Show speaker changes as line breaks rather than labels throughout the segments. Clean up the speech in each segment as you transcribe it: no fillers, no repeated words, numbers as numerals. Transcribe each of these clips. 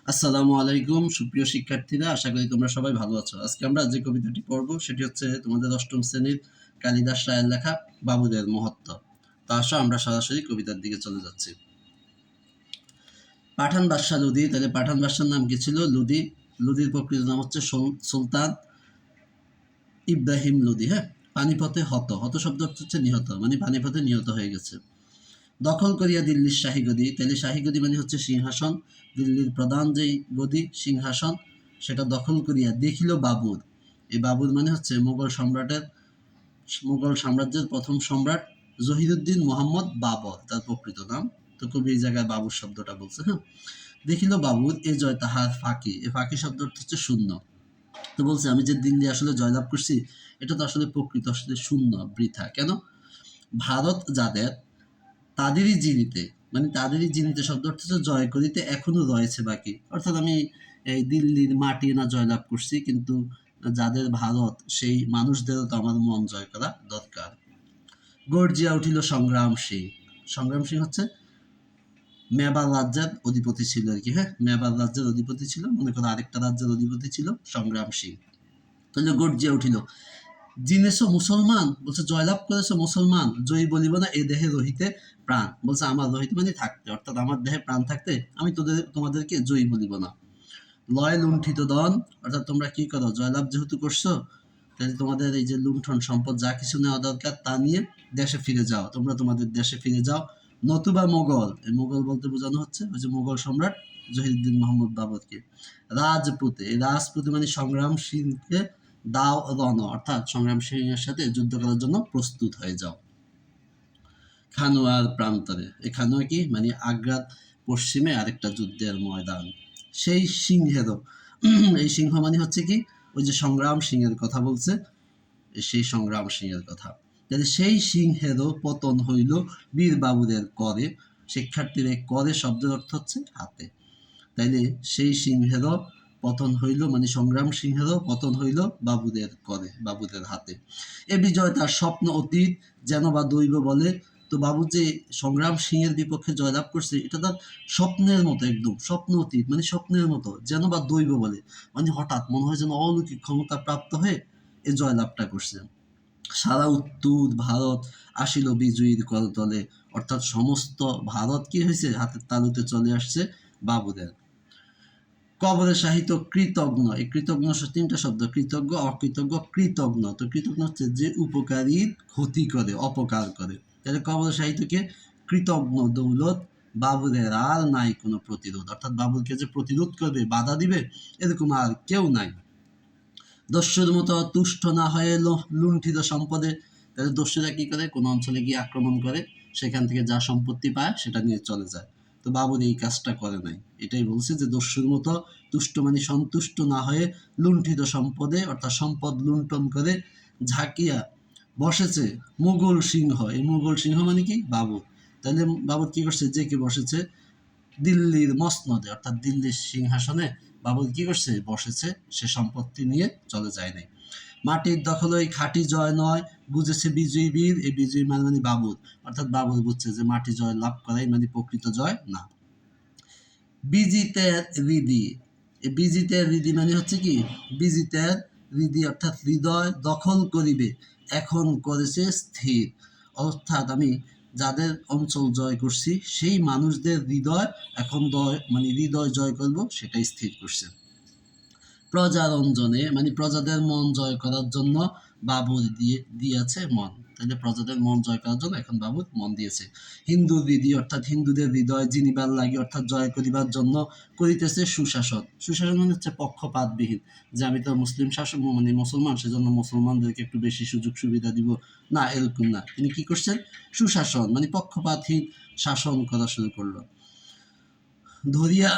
আসসালামু আলাইকুম সুপ্রিয় শিক্ষার্থীরা, আশা করি তোমরা সবাই ভালো আছো। আজকে আমরা যে কবিতাটি পড়ব সেটি হচ্ছে তোমাদের অষ্টম শ্রেণীর কালিদাস রায়ের লেখা বাবুদের মহত্ব। তো আসো আমরা সরাসরি কবিতার দিকে চলে যাচ্ছি। পাঠান বাদশাহ লুদি, তাহলে পাঠান বাদশার নাম কি ছিল? লুদি। লুদির প্রকৃত নাম হচ্ছে সুলতান ইব্রাহিম লুদি। হ্যাঁ, পানিপথে হত, হত শব্দ হচ্ছে নিহত, মানে পানিপথে নিহত হয়ে গেছে। দখল করিয়া দিল্লির শাহী গদি, তাহলে শাহী গদি মানে হচ্ছে সিংহাসন, দিল্লির প্রধান যেই গদি সিংহাসন সেটা দখল করিয়া দেখিল বাবুর। এই বাবুর মানে হচ্ছে মুঘল সাম্রাজ্যের প্রথম সম্রাট জহিরুদ্দিন মোহাম্মদ বাবর, তার প্রকৃত নাম। তো কবি এই জায়গায় বাবুর শব্দটা বলছে। হ্যাঁ, দেখিল বাবুর এ জয় তাহার ফাঁকি, এ ফাঁকি শব্দ হচ্ছে শূন্য। তো বলছে আমি যে দিল্লি আসলে জয়লাভ করছি এটা তো আসলে প্রকৃত আসলে শূন্য, বৃথা। কেন? ভারত যাদের তাদেরই জিনিতে, মানে তাদেরই জিনিতে শব্দ অর্থ হচ্ছে জয় করিতে এখনো রয়েছে বাকি। অর্থাৎ আমি এই দিল্লির মাটি না জয়লাভ করছি, কিন্তু যাদের ভারত সেই মানুষদেরও তো আমার মন জয় করা দরকার। গর্জিয়া উঠিল সংগ্রাম সিং। সংগ্রাম সিং হচ্ছে মেবার রাজ্যের অধিপতি ছিল আর কি। হ্যাঁ, মেবার রাজ্যের অধিপতি ছিল, মনে করো আরেকটা রাজ্যের অধিপতি ছিল সংগ্রাম সিং। তাহলে গর্জিয়া উঠিল। জিনেছ মুসলমান, বলছে জয়লাভ করেছ মুসলমান, জয়ী বলিব না এ দেহে রহিতে প্রাণ। বলছে আমার রহিতে মানে থাকতে, অর্থাৎ আমার দেহে প্রাণ থাকতে আমি তোমাদেরকে জয়ী বলিব না। লয় লুণ্ঠিত দন, অর্থাৎ তোমরা কি করো? জয়লাভ যেহেতু করছো, তাহলে তোমাদের এই যে লুণ্ঠন সম্পদ যা কিছু নেওয়া দরকার তা নিয়ে দেশে ফিরে যাও, তোমরা তোমাদের দেশে ফিরে যাও। নতুবা মোগল, এই মোগল বলতে বোঝানো হচ্ছে ওই যে মোগল সম্রাট জহিরুদ্দিন মোহাম্মদ বাবরকে। রাজপুতে, এই রাজপুতে মানে সংগ্রাম সিংকে দাও রণ, অর্থাৎ সংগ্রাম সিংহের সাথে যুদ্ধ করার জন্য প্রস্তুত হয়ে যাও। খানোয়ার প্রান্তরে, এই খানোয়া কি? মানে আগ্রার পশ্চিমে আরেকটা যুদ্ধের ময়দান। সেই সিংহেরও, এই সিংহ মানে হচ্ছে কি? ওই যে সংগ্রাম সিংহের কথা বলছে, সেই সংগ্রাম সিংহের কথা। তাহলে সেই সিংহেরও পতন হইল বীর বাবুদের করে। শিক্ষার্থীর এই করে শব্দের অর্থ হচ্ছে হাতে। তাইলে সেই সিংহেরও পতন হইল, মানে সংগ্রাম সিংহেরও পতন হইল বাবুদের করে, বাবুদের হাতে। এ বিজয় তার স্বপ্ন অতীত যেন বা দৈব বলে। তো বাবু যে সংগ্রাম সিংহের বিপক্ষে জয়লাভ করছে এটা তার স্বপ্নের মতো, একদম স্বপ্ন অতীত, মানে স্বপ্নের মতো, যেন বা দৈব বলে, মানে হঠাৎ মনে হয় যেন অলৌকিক ক্ষমতা প্রাপ্ত হয়ে এই জয়লাভটা করছে। সারা উত্তর ভারত আসিল বিজয়ীর করতলে, অর্থাৎ সমস্ত ভারত কি হয়েছে? হাতের তালুতে চলে আসছে বাবুদের। কবরে সাহিত্য কৃতজ্ঞ, এই কৃতজ্ঞ তিনটা শব্দ, কৃতজ্ঞ, অকৃতজ্ঞ, কৃতজ্ঞ। তো কৃতজ্ঞ হচ্ছে যে উপকারীর ক্ষতি করে, অপকার করে। তাহলে কবর সাহিত্যকে কৃতজ্ঞ দৌলত বাবুদের আর নাই কোনো প্রতিরোধ, অর্থাৎ বাবুরকে যে প্রতিরোধ করবে, বাধা দিবে, এরকম আর কেউ নাই। দস্যুর মতো তুষ্ট না হয়ে লুণ্ঠিত সম্পদে, তাহলে দস্যুরা কি করে? কোনো অঞ্চলে গিয়ে আক্রমণ করে, সেখান থেকে যা সম্পত্তি পায় সেটা নিয়ে চলে যায়। তো বাবুর এই কাজটা করে নাই, এটাই বলছে যে দস্যুর মতো তুষ্ট মানে সন্তুষ্ট না হয়ে লুণ্ঠিত সম্পদে, অর্থাৎ সম্পদ লুণ্ঠন করে ঝাঁকিয়া বসেছে মুঘল সিংহ। এই মুঘল সিংহ মানে কি? বাবুর। তাহলে বাবুর কি করছে? যে কে বসেছে দিল্লির মসনদে, অর্থাৎ দিল্লির সিংহাসনে বাবুর কি করছে? বসেছে, সে সম্পত্তি নিয়ে চলে যায় নাই। মাটির দখল ওই খাঁটি জয় নয়, বুঝেছে বিজয়ী বীর। এই বিজয়ী মানে বাবুর, অর্থাৎ বাবুর বুঝছে যে মাটি জয় লাভ করাই মানে প্রকৃত জয় না। বিজিতের হৃদি, এই বিজিতের হৃদি মানে হচ্ছে কি? বিজিতের হৃদি অর্থাৎ হৃদয় দখল করিবে এখন করেছে স্থির, অর্থাৎ আমি যাদের অঞ্চল জয় করছি সেই মানুষদের হৃদয় এখন মানে হৃদয় জয় করব সেটাই স্থির করছে। প্রজারঞ্জনে মানে প্রজাদের মন জয় করার জন্য বাবুর দিয়েছে মন। তাহলে প্রজাদের মন জয় করার জন্য এখন বাবুর মন দিয়েছে। হিন্দু বিধি অর্থাৎ হিন্দুদের হৃদয় জিনিবার লাগে, অর্থাৎ জয় করিবার জন্য করিতেছে সুশাসন। সুশাসন মানে হচ্ছে পক্ষপাতবিহীন, যে আমি তো মুসলিম শাসন মানে মুসলমান, সেজন্য মুসলমানদেরকে একটু বেশি সুযোগ সুবিধা দিব না, এরকম না। তিনি কি করছেন? সুশাসন মানে পক্ষপাতহীন শাসন করা শুরু করলো। ধরিয়া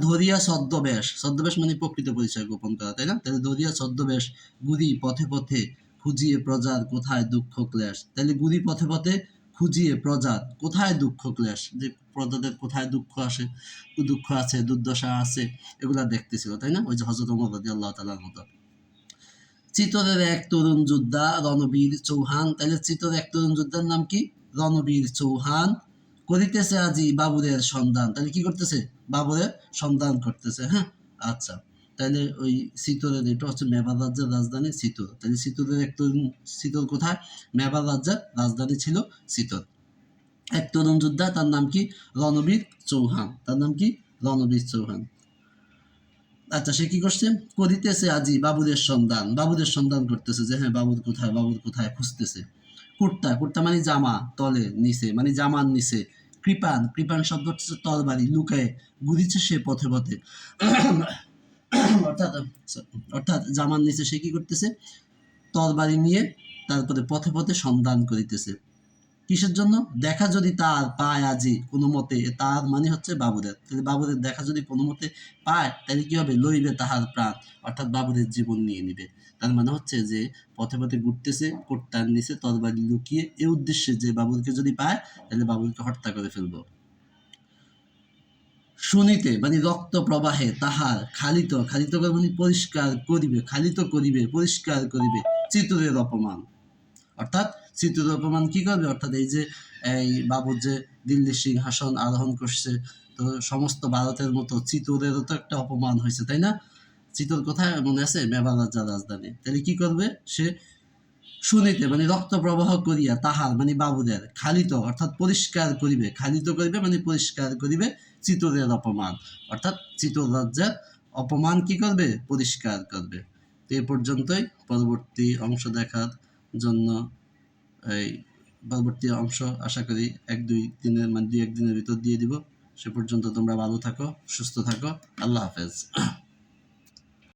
ধরিয়া ছদ্মবেশ, ছদ্মবেশ মানে প্রকৃত পরিচয় গোপন করা, তাই না? তাহলে ধরিয়া ছদ্মবেশ গুরি পথে পথে খুঁজিয়ে প্রজার কোথায় দুঃখ ক্লেশ। তাহলে গুরি পথে পথে খুঁজিয়ে প্রজার কোথায় দুঃখ ক্লেশ, যে প্রজাদের কোথায় দুঃখ আসে, দুঃখ আছে, দুর্দশা আছে, এগুলা দেখতেছিল, তাই না? ওই যে হযরত ওমর রাদিয়াল্লাহু তাআলার মতো। চিতরের এক তরুণ যোদ্ধা রণবীর চৌহান, তাহলে চিতরের এক তরুণ যোদ্ধার নাম কি? রণবীর চৌহান। করিতেছে আজি বাবুরের সন্ধান, তাহলে কি করতেছে? বাবুরের সন্ধান করতেছে। হ্যাঁ, আচ্ছা, তাহলে ওই চিতরের, এটা হচ্ছে মেবার রাজ্যের রাজধানী চিতর, তাহলে চিতরের এক তরুণ, চিতর কোথায়? মেবার রাজ্যের রাজধানী ছিল চিতর। এক তরুণ যোদ্ধা, তার নাম কি? রণবীর চৌহান, তার নাম কি? রণবীর চৌহান। আচ্ছা, সে কি করছে? করিতেছে আজি বাবুদের সন্ধান, বাবুদের সন্ধান করতেছে, যে হ্যাঁ বাবুর কোথায়, বাবুর কোথায় খুঁজতেছে। কুর্তা, কুর্তা মানে জামা, তলে নিচে মানে জামার নিচে। কৃপান, কৃপান শব্দ হচ্ছে তরবারি, লুকায় ঘুরিছে সে পথে পথে। অর্থাৎ অর্থাৎ জামার নিচে সে কি করতেছে? তরবারি নিয়ে তারপরে পথে পথে সন্ধান করিতেছে। কিসের জন্য? দেখা যদি তার পায় আজি কোনো মতে, তার মানে হচ্ছে বাবুদের, তাহলে বাবুদের দেখা যদি কোনো মতে পায়, তাহলে কি হবে? লইবে তাহার প্রাণ, অর্থাৎ বাবুদের জীবন নিয়ে নিবে। তার মানে হচ্ছে যে পথে পথে ঘুরতেছে, কোটটার নিচে তরবারি লুকিয়ে, এই উদ্দেশ্যে যে বাবুরকে যদি পায় তাহলে বাবুরকে হত্যা করে ফেলবো। শুনিতে মানে রক্ত প্রবাহে তাহার খালিত, খালিত মানে পরিষ্কার করিবে, খালিত করিবে, পরিষ্কার করিবে চিতরের অপমান। অর্থাৎ চিতরের অপমান কি করবে? অর্থাৎ এই যে এই বাবুর যে দিল্লির সিংহাসন আরোহণ করছে, তো সমস্ত ভারতের মতো চিতরেরও তো একটা অপমান হয়েছে, তাই না? চিতর কোথায় মনে আছে? মেবার রাজ্যের রাজধানী। তাহলে কি করবে সে? শুনিতে মানে রক্ত প্রবাহ করিয়া তাহার মানে বাবুদের, খালিত অর্থাৎ পরিষ্কার করিবে, খালিত করিবে মানে পরিষ্কার করিবে চিতরের অপমান, অর্থাৎ চিতর রাজ্যের অপমান কি করবে? পরিষ্কার করবে। তো এ পর্যন্তই। পরবর্তী অংশ দেখার জন্য এই পরবর্তী অংশ আশা করি এক দুই দিনের মানে দুই এক দিনের ভিতর দিয়ে দিব। সে পর্যন্ত তোমরা ভালো থাকো, সুস্থ থাকো। আল্লাহ হাফেজ।